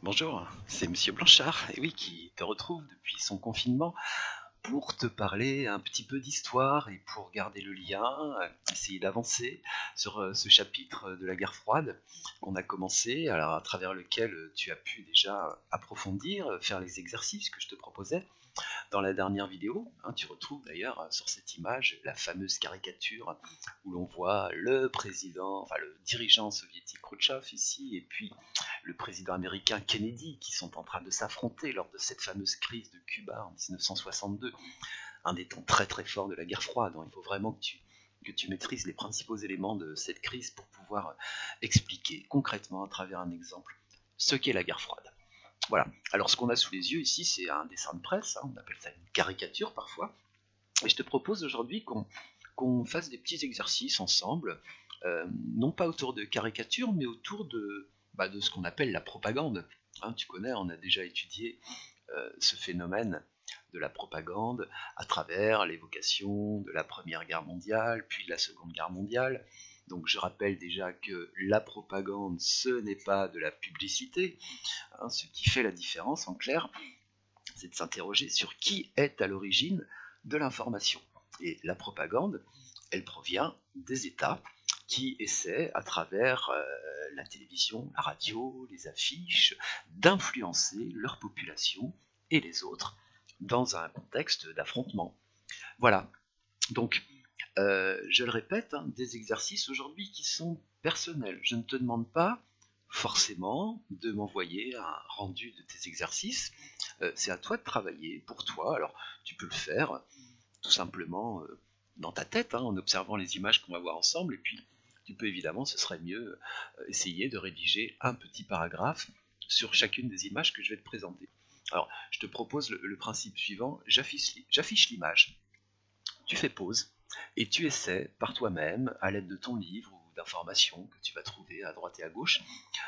Bonjour, c'est Monsieur Blanchard, et oui, qui te retrouve depuis son confinement pour te parler un petit peu d'histoire et pour garder le lien, essayer d'avancer sur ce chapitre de la guerre froide qu'on a commencé, alors à travers lequel tu as pu déjà approfondir, faire les exercices que je te proposais. Dans la dernière vidéo, tu retrouves d'ailleurs sur cette image la fameuse caricature où l'on voit le président, enfin le dirigeant soviétique Khrouchtchev ici, et puis le président américain Kennedy qui sont en train de s'affronter lors de cette fameuse crise de Cuba en 1962, un des temps très très forts de la guerre froide. Il faut vraiment que tu maîtrises les principaux éléments de cette crise pour pouvoir expliquer concrètement à travers un exemple ce qu'est la guerre froide. Voilà. Alors ce qu'on a sous les yeux ici, c'est un dessin de presse, on appelle ça une caricature parfois. Et je te propose aujourd'hui qu'on fasse des petits exercices ensemble, non pas autour de caricatures, mais autour de ce qu'on appelle la propagande. Tu connais, on a déjà étudié ce phénomène de la propagande à travers l'évocation de la Première Guerre mondiale, puis de la Seconde Guerre mondiale. Donc je rappelle déjà que la propagande, ce n'est pas de la publicité. Ce qui fait la différence, en clair, c'est de s'interroger sur qui est à l'origine de l'information. Et la propagande, elle provient des États qui essaient, à travers la télévision, la radio, les affiches, d'influencer leur population et les autres dans un contexte d'affrontement. Voilà. Donc, je le répète, des exercices aujourd'hui qui sont personnels. Je ne te demande pas forcément de m'envoyer un rendu de tes exercices. C'est à toi de travailler pour toi. Alors, tu peux le faire tout simplement dans ta tête, en observant les images qu'on va voir ensemble. Et puis, tu peux évidemment, ce serait mieux, essayer de rédiger un petit paragraphe sur chacune des images que je vais te présenter. Alors, je te propose le principe suivant. J'affiche l'image. Tu fais pause et tu essaies par toi-même, à l'aide de ton livre ou d'informations que tu vas trouver à droite et à gauche,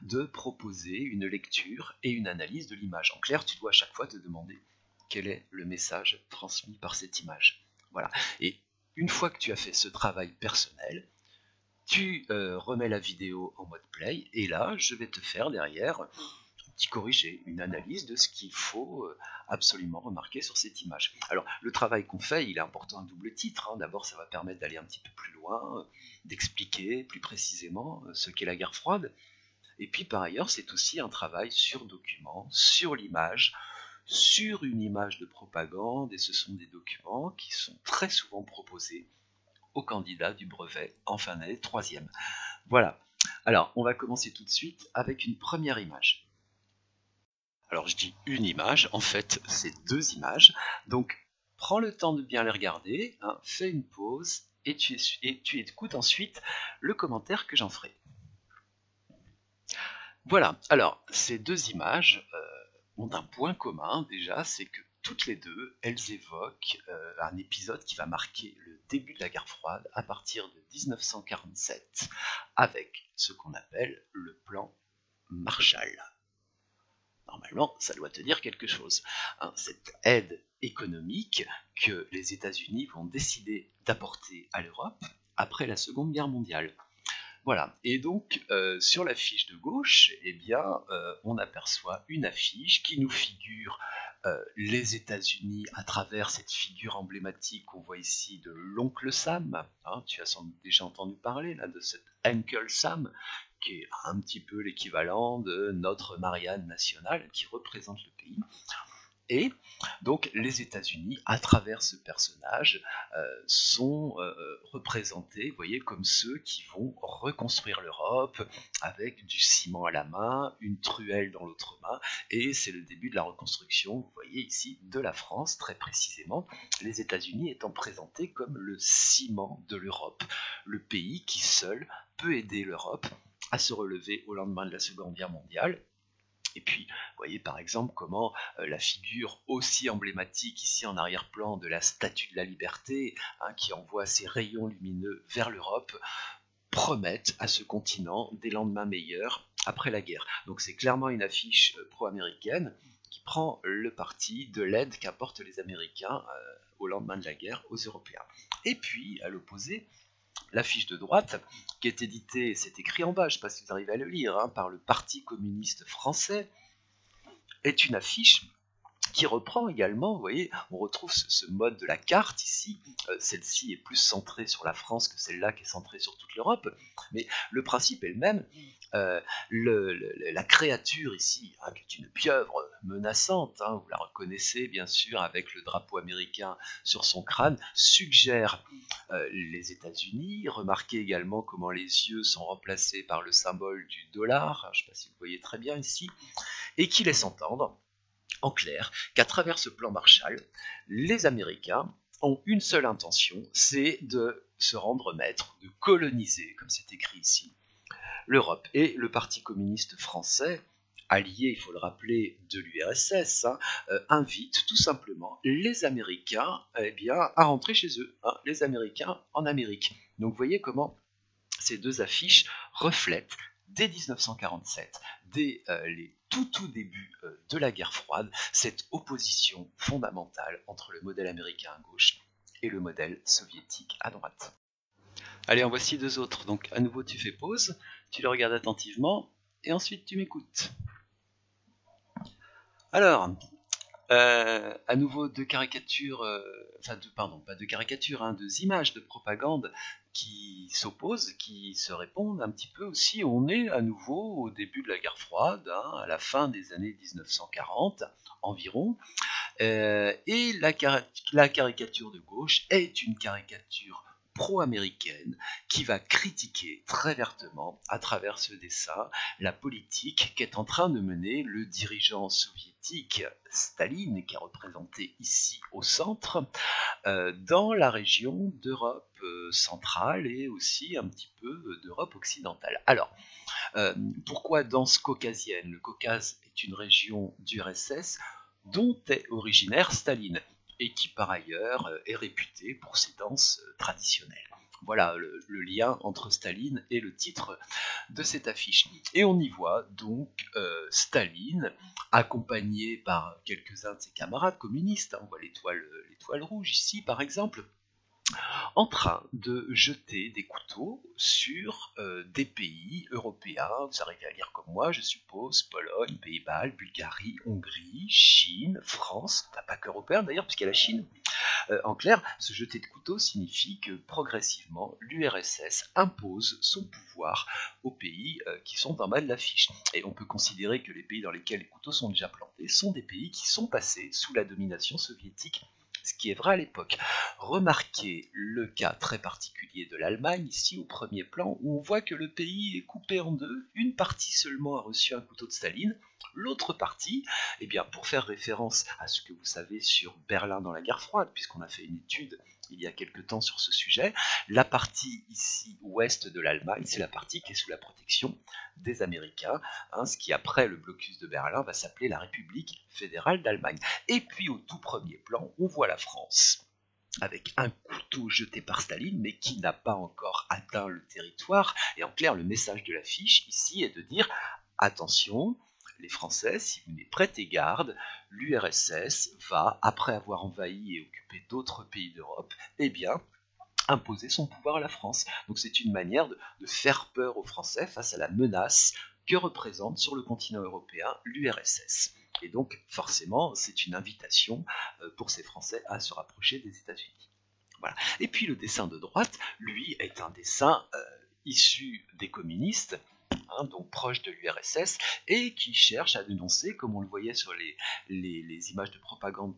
de proposer une lecture et une analyse de l'image. En clair, tu dois à chaque fois te demander quel est le message transmis par cette image. Voilà. Et une fois que tu as fait ce travail personnel, tu remets la vidéo en mode play, et là, je vais te faire derrière petit corrigé, une analyse de ce qu'il faut absolument remarquer sur cette image. Alors, le travail qu'on fait, il est important à double titre. D'abord, ça va permettre d'aller un petit peu plus loin, d'expliquer plus précisément ce qu'est la guerre froide. Et puis, par ailleurs, c'est aussi un travail sur document, sur l'image, sur une image de propagande, et ce sont des documents qui sont très souvent proposés aux candidats du brevet en fin d'année 3e. Voilà. Alors, on va commencer tout de suite avec une première image. Alors je dis une image, en fait c'est deux images, donc prends le temps de bien les regarder, fais une pause et tu écoutes ensuite le commentaire que j'en ferai. Voilà, alors ces deux images ont un point commun déjà, c'est que toutes les deux, elles évoquent un épisode qui va marquer le début de la guerre froide à partir de 1947, avec ce qu'on appelle le plan Marshall. Normalement, ça doit te dire quelque chose. Cette aide économique que les États-Unis vont décider d'apporter à l'Europe après la Seconde Guerre mondiale. Voilà, et donc sur la fiche de gauche, on aperçoit une affiche qui nous figure les États-Unis à travers cette figure emblématique qu'on voit ici de l'oncle Sam. Tu as sans doute déjà entendu parler là, de cet Uncle Sam, qui est un petit peu l'équivalent de notre Marianne nationale qui représente le pays. Et donc les États-Unis, à travers ce personnage, sont représentés, vous voyez, comme ceux qui vont reconstruire l'Europe avec du ciment à la main, une truelle dans l'autre main, et c'est le début de la reconstruction, vous voyez ici, de la France, très précisément, les États-Unis étant présentés comme le ciment de l'Europe, le pays qui seul peut aider l'Europe à se relever au lendemain de la Seconde Guerre mondiale. Et puis, vous voyez par exemple comment la figure aussi emblématique ici en arrière-plan de la Statue de la Liberté, qui envoie ses rayons lumineux vers l'Europe, promettent à ce continent des lendemains meilleurs après la guerre. Donc c'est clairement une affiche pro-américaine qui prend le parti de l'aide qu'apportent les Américains au lendemain de la guerre aux Européens. Et puis, à l'opposé, l'affiche de droite, qui est éditée, c'est écrit en bas, je ne sais pas si vous arrivez à le lire, par le Parti communiste français, est une affiche qui reprend également, vous voyez, on retrouve ce mode de la carte ici. Celle-ci est plus centrée sur la France que celle-là qui est centrée sur toute l'Europe, mais le principe est le même. La créature ici, hein, qui est une pieuvre menaçante, hein, vous la reconnaissez bien sûr avec le drapeau américain sur son crâne, suggère les États-Unis. Remarquez également comment les yeux sont remplacés par le symbole du dollar, je ne sais pas si vous voyez très bien ici, et qui laisse entendre en clair qu'à travers ce plan Marshall, les Américains ont une seule intention, c'est de se rendre maître, de coloniser, comme c'est écrit ici, l'Europe. Et le Parti communiste français, allié, il faut le rappeler, de l'URSS, invite tout simplement les Américains à rentrer chez eux, hein, les Américains en Amérique. Donc vous voyez comment ces deux affiches reflètent dès 1947, dès les tout débuts de la guerre froide, cette opposition fondamentale entre le modèle américain à gauche et le modèle soviétique à droite. Allez, en voici deux autres. Donc à nouveau tu fais pause, tu les regardes attentivement et ensuite tu m'écoutes. Alors, à nouveau deux caricatures, pas deux caricatures, hein, deux images de propagande qui s'opposent, qui se répondent un petit peu aussi. On est à nouveau au début de la guerre froide, hein, à la fin des années 1940 environ, et la caricature de gauche est une caricature pro-américaine qui va critiquer très vertement, à travers ce dessin, la politique qu'est en train de mener le dirigeant soviétique Staline, qui est représenté ici au centre, dans la région d'Europe centrale et aussi un petit peu d'Europe occidentale. Alors, pourquoi danse caucasienne? Le Caucase est une région d'URSS dont est originaire Staline, et qui par ailleurs est réputé pour ses danses traditionnelles. Voilà le lien entre Staline et le titre de cette affiche. Et on y voit donc Staline, accompagné par quelques-uns de ses camarades communistes, hein, on voit l'étoile rouge ici par exemple, en train de jeter des couteaux sur des pays européens. Vous arrivez à lire comme moi, je suppose, Pologne, Pays-Bas, Bulgarie, Hongrie, Chine, France, enfin pas qu'européen d'ailleurs, puisqu'il y a la Chine. En clair, ce jeter de couteau signifie que progressivement, l'URSS impose son pouvoir aux pays qui sont en bas de l'affiche. Et on peut considérer que les pays dans lesquels les couteaux sont déjà plantés sont des pays qui sont passés sous la domination soviétique, ce qui est vrai à l'époque. Remarquez le cas très particulier de l'Allemagne, ici au premier plan, où on voit que le pays est coupé en deux. Une partie seulement a reçu un couteau de Staline, l'autre partie, eh bien, pour faire référence à ce que vous savez sur Berlin dans la guerre froide, puisqu'on a fait une étude il y a quelque temps sur ce sujet, la partie ici ouest de l'Allemagne, c'est la partie qui est sous la protection des Américains, hein, ce qui après le blocus de Berlin va s'appeler la République fédérale d'Allemagne. Et puis au tout premier plan, on voit la France avec un couteau jeté par Staline, mais qui n'a pas encore atteint le territoire. Et en clair, le message de l'affiche ici est de dire attention, les Français, si vous n'y prêtez garde, l'URSS va, après avoir envahi et occupé d'autres pays d'Europe, eh bien, imposer son pouvoir à la France. Donc c'est une manière de faire peur aux Français face à la menace que représente sur le continent européen l'URSS. Et donc forcément, c'est une invitation pour ces Français à se rapprocher des États-Unis. Voilà. Et puis le dessin de droite, lui, est un dessin issu des communistes, hein, donc proche de l'URSS, et qui cherche à dénoncer, comme on le voyait sur les images de propagande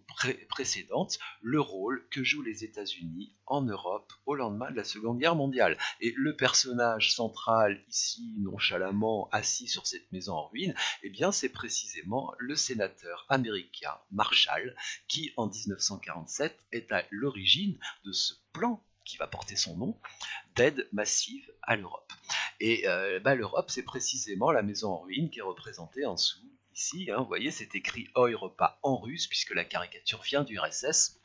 précédentes, le rôle que jouent les États-Unis en Europe au lendemain de la Seconde Guerre mondiale. Et le personnage central, ici, nonchalamment assis sur cette maison en ruine, eh bien, c'est précisément le sénateur américain Marshall, qui, en 1947, est à l'origine de ce plan qui va porter son nom, d'aide massive à l'Europe. Et l'Europe, c'est précisément la maison en ruine qui est représentée en dessous. Ici, hein, vous voyez, c'est écrit Europa en russe, puisque la caricature vient du RSS,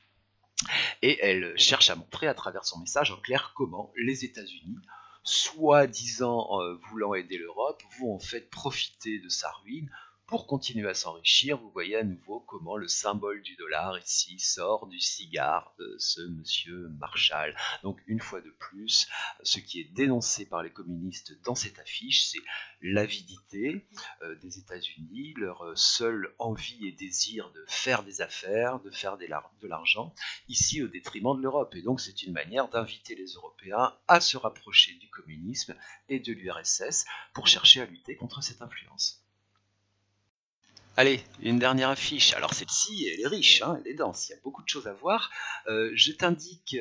et elle cherche à montrer à travers son message en clair comment les États-Unis, soi-disant voulant aider l'Europe, vont en fait profiter de sa ruine Pour continuer à s'enrichir, vous voyez à nouveau comment le symbole du dollar ici sort du cigare de ce monsieur Marshall. Donc une fois de plus, ce qui est dénoncé par les communistes dans cette affiche, c'est l'avidité des États-Unis, leur seule envie et désir de faire des affaires, de faire de l'argent, ici au détriment de l'Europe. Et donc c'est une manière d'inviter les Européens à se rapprocher du communisme et de l'URSS pour chercher à lutter contre cette influence. Allez, une dernière affiche. Alors celle-ci, elle est riche, hein, elle est dense, il y a beaucoup de choses à voir. Je t'indique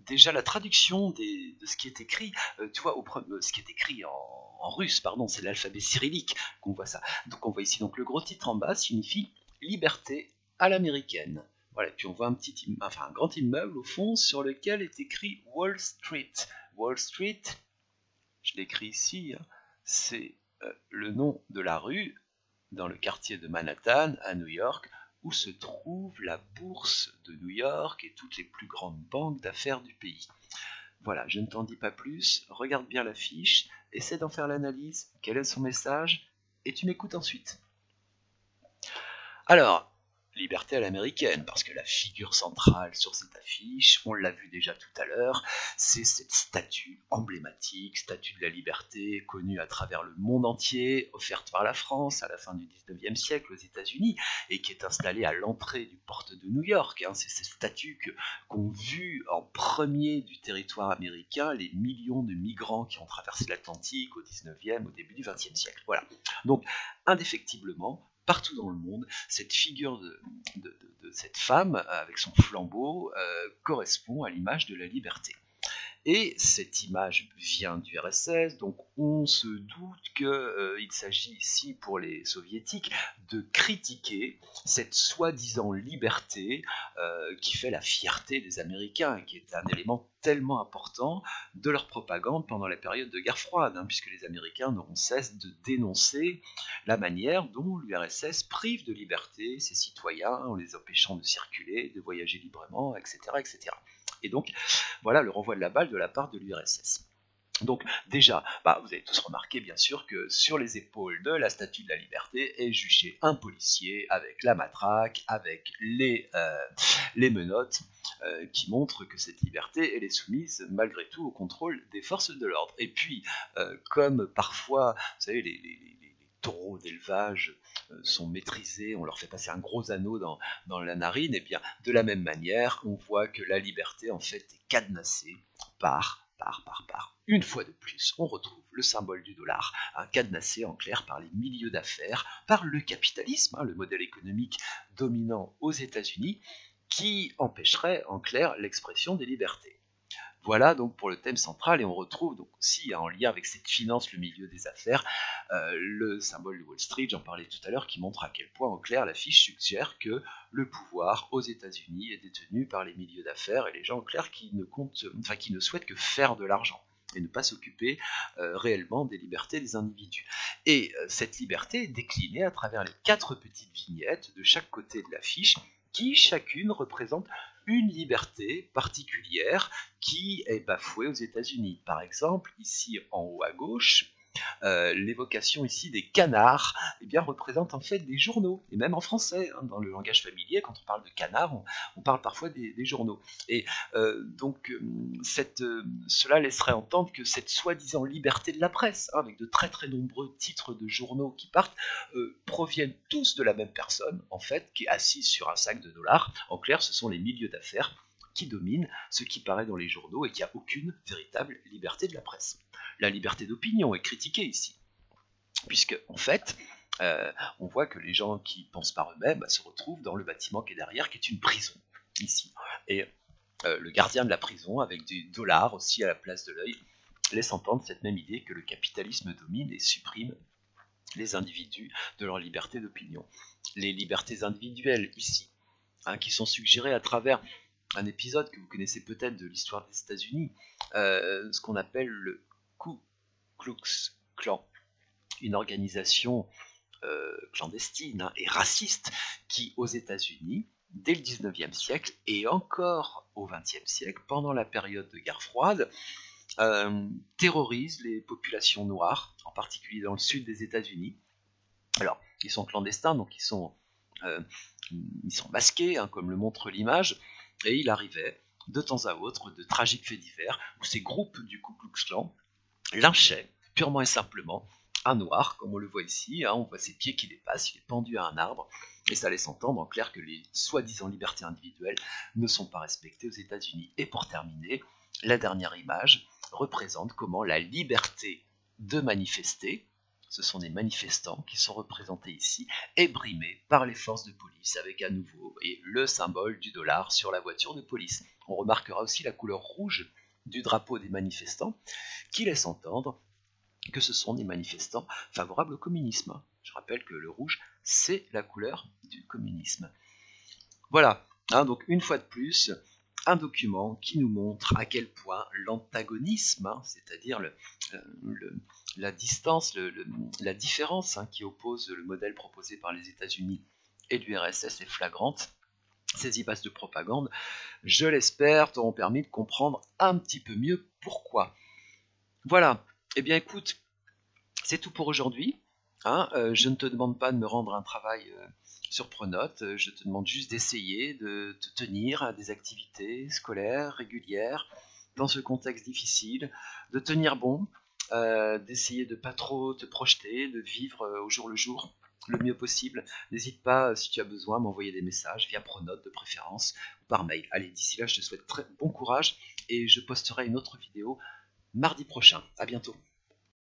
déjà la traduction de ce qui est écrit. Tu vois, ce qui est écrit en russe, pardon, c'est l'alphabet cyrillique qu'on voit ça. Donc on voit ici donc le gros titre en bas signifie liberté à l'américaine. Voilà, et puis on voit un grand immeuble au fond sur lequel est écrit Wall Street. Wall Street, je l'écris ici, hein, c'est le nom de la rue dans le quartier de Manhattan, à New York, où se trouve la bourse de New York et toutes les plus grandes banques d'affaires du pays. Voilà, je ne t'en dis pas plus, regarde bien l'affiche, essaie d'en faire l'analyse, quel est son message, et tu m'écoutes ensuite. Alors, liberté à l'américaine, parce que la figure centrale sur cette affiche, on l'a vu déjà tout à l'heure, c'est cette statue emblématique, statue de la liberté, connue à travers le monde entier, offerte par la France à la fin du 19e siècle aux États-Unis, et qui est installée à l'entrée du port de New York. C'est cette statue qu'ont vue en premier du territoire américain les millions de migrants qui ont traversé l'Atlantique au 19e, au début du 20e siècle. Voilà. Donc, indéfectiblement, partout dans le monde, cette figure de cette femme avec son flambeau correspond à l'image de la liberté. Et cette image vient du RSS, donc on se doute qu'il s'agit ici pour les soviétiques de critiquer cette soi-disant liberté qui fait la fierté des Américains et qui est un élément tellement important de leur propagande pendant la période de guerre froide, puisque les Américains n'auront cesse de dénoncer la manière dont l'URSS prive de liberté ses citoyens en les empêchant de circuler, de voyager librement, etc. etc. Et donc, voilà le renvoi de la balle de la part de l'URSS. Donc déjà, vous avez tous remarqué bien sûr que sur les épaules de la statue de la liberté est juché un policier avec la matraque, avec les menottes, qui montrent que cette liberté elle est soumise malgré tout au contrôle des forces de l'ordre. Et puis, comme parfois, vous savez, les taureaux d'élevage sont maîtrisés, on leur fait passer un gros anneau dans la narine, et bien de la même manière, on voit que la liberté en fait est cadenassée par. Une fois de plus, on retrouve le symbole du dollar, cadenassé en clair par les milieux d'affaires, par le capitalisme, le modèle économique dominant aux États-Unis, qui empêcherait en clair l'expression des libertés. Voilà donc pour le thème central, et on retrouve donc aussi en lien avec cette finance, le milieu des affaires, le symbole de Wall Street, j'en parlais tout à l'heure, qui montre à quel point en clair l'affiche suggère que le pouvoir aux États-Unis est détenu par les milieux d'affaires et les gens en clair qui ne souhaitent que faire de l'argent et ne pas s'occuper réellement des libertés des individus. Et cette liberté est déclinée à travers les 4 petites vignettes de chaque côté de l'affiche, qui chacune représente une liberté particulière qui est bafouée aux États-Unis. Par exemple, ici en haut à gauche, l'évocation ici des canards représente en fait des journaux, et même en français, dans le langage familier, quand on parle de canards, on parle parfois des journaux. Et cela laisserait entendre que cette soi-disant liberté de la presse, avec de très très nombreux titres de journaux qui partent, proviennent tous de la même personne, en fait, qui est assise sur un sac de dollars. En clair, ce sont les milieux d'affaires qui dominent ce qui paraît dans les journaux et qui a aucune véritable liberté de la presse. La liberté d'opinion est critiquée ici, puisque en fait, on voit que les gens qui pensent par eux-mêmes se retrouvent dans le bâtiment qui est derrière, qui est une prison, ici. Et le gardien de la prison, avec des dollars aussi à la place de l'œil, laisse entendre cette même idée que le capitalisme domine et supprime les individus de leur liberté d'opinion. Les libertés individuelles ici, qui sont suggérées à travers un épisode que vous connaissez peut-être de l'histoire des États-Unis, ce qu'on appelle le Ku Klux Klan, une organisation clandestine et raciste qui, aux États-Unis, dès le 19e siècle et encore au 20e siècle, pendant la période de guerre froide, terrorise les populations noires, en particulier dans le sud des États-Unis. Alors, Ils sont clandestins, donc ils sont masqués, hein, comme le montre l'image, et il arrivait de temps à autre de tragiques faits divers où ces groupes du Ku Klux Klan lynchaient purement et simplement un noir, comme on le voit ici, hein, on voit ses pieds qui dépassent, il est pendu à un arbre, et ça laisse entendre en clair que les soi-disant libertés individuelles ne sont pas respectées aux États-Unis. Et pour terminer, la dernière image représente comment la liberté de manifester, ce sont des manifestants qui sont représentés ici, est brimée par les forces de police, avec à nouveau le symbole du dollar sur la voiture de police. On remarquera aussi la couleur rouge du drapeau des manifestants, qui laisse entendre que ce sont des manifestants favorables au communisme. Je rappelle que le rouge, c'est la couleur du communisme. Voilà, hein, donc une fois de plus, un document qui nous montre à quel point l'antagonisme, hein, c'est-à-dire la distance, la différence, hein, qui oppose le modèle proposé par les États-Unis et l'URSS est flagrante. Ces images de propagande, je l'espère, t'auront permis de comprendre un petit peu mieux pourquoi. Voilà, eh bien écoute, c'est tout pour aujourd'hui. Hein, je ne te demande pas de me rendre un travail sur Pronote, je te demande juste d'essayer de te tenir à des activités scolaires régulières dans ce contexte difficile, de tenir bon, d'essayer de pas trop te projeter, de vivre au jour le jour le mieux possible. N'hésite pas, si tu as besoin, à m'envoyer des messages via Pronote de préférence ou par mail. Allez, d'ici là, je te souhaite très bon courage et je posterai une autre vidéo mardi prochain. À bientôt.